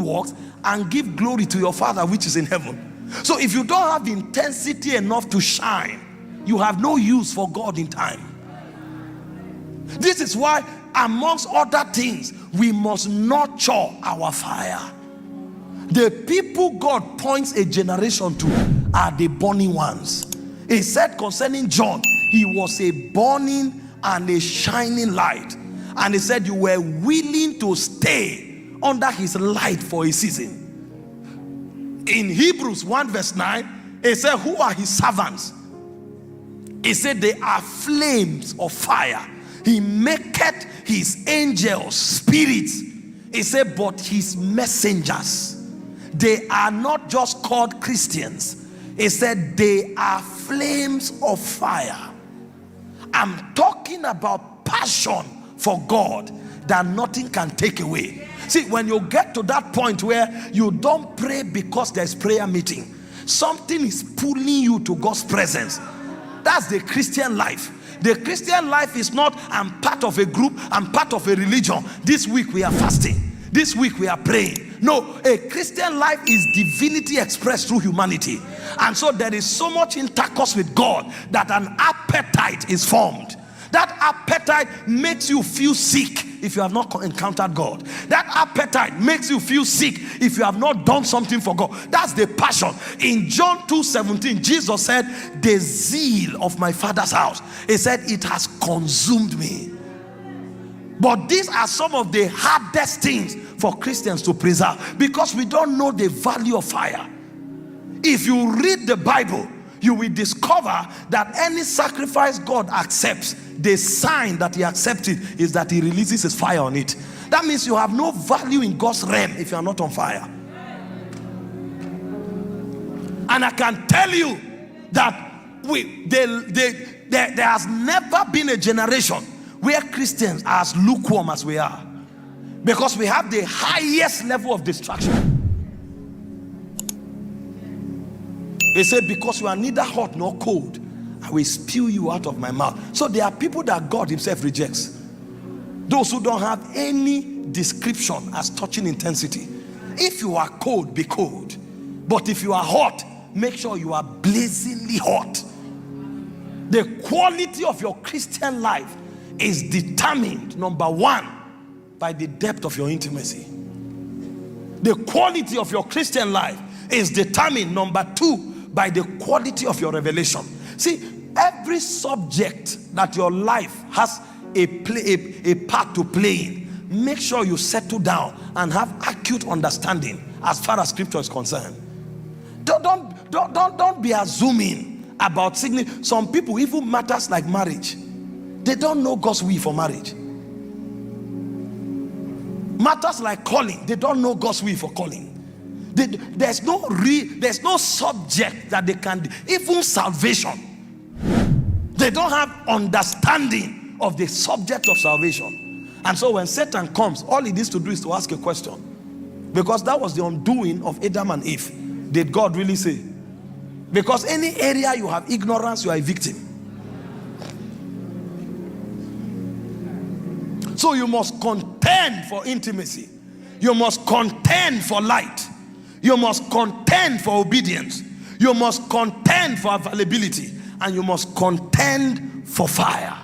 works and give glory to your Father which is in heaven. So if you don't have intensity enough to shine, you have no use for God in time. This is why, amongst other things, we must nurture our fire. The people God points a generation to are the burning ones. He said concerning John, he was a burning and a shining light. And he said you were willing to stay under his light for a season. In Hebrews 1 verse 9, he said, who are his servants? He said they are flames of fire. He maketh his angels spirits. He said, but his messengers, they are not just called Christians. He said they are flames of fire. I'm talking about passion for God that nothing can take away. See, when you get to that point where you don't pray because there's prayer meeting, something is pulling you to God's presence. That's the Christian life. The Christian life is not, I'm part of a group, I'm part of a religion. This week we are fasting. This week we are praying. No, a Christian life is divinity expressed through humanity. And so there is so much intercourse with God that an appetite is formed. That appetite makes you feel sick if you have not encountered God. That appetite makes you feel sick if you have not done something for God. That's the passion. In John 2:17, Jesus said, the zeal of my Father's house, he said, it has consumed me. But these are some of the hardest things for Christians to preserve, because we don't know the value of fire. If you read the Bible, you will discover that any sacrifice God accepts, the sign that he accepts it is that he releases his fire on it. That means you have no value in God's realm if you are not on fire. And I can tell you that there has never been a generation where Christians are as lukewarm as we are, because we have the highest level of distraction. He said, because you are neither hot nor cold, I will spew you out of my mouth. So there are people that God himself rejects. Those who don't have any description as touching intensity. If you are cold, be cold. But if you are hot, make sure you are blazingly hot. The quality of your Christian life is determined, number one, by the depth of your intimacy. The quality of your Christian life is determined, number two, by the quality of your revelation. See, every subject that your life has a part to play in, make sure you settle down and have acute understanding as far as scripture is concerned. Don't be assuming about significance. Some people, even matters like marriage, they don't know God's will for marriage. Matters like calling, they don't know God's will for calling. There's no subject that they can, even salvation, they don't have understanding of the subject of salvation. And so when Satan comes, all he needs to do is to ask a question, because that was the undoing of Adam and Eve. Did God really say? Because any area you have ignorance, you are a victim. So you must contend for intimacy. You must contend for light. You must contend for obedience. You must contend for availability. And you must contend for fire.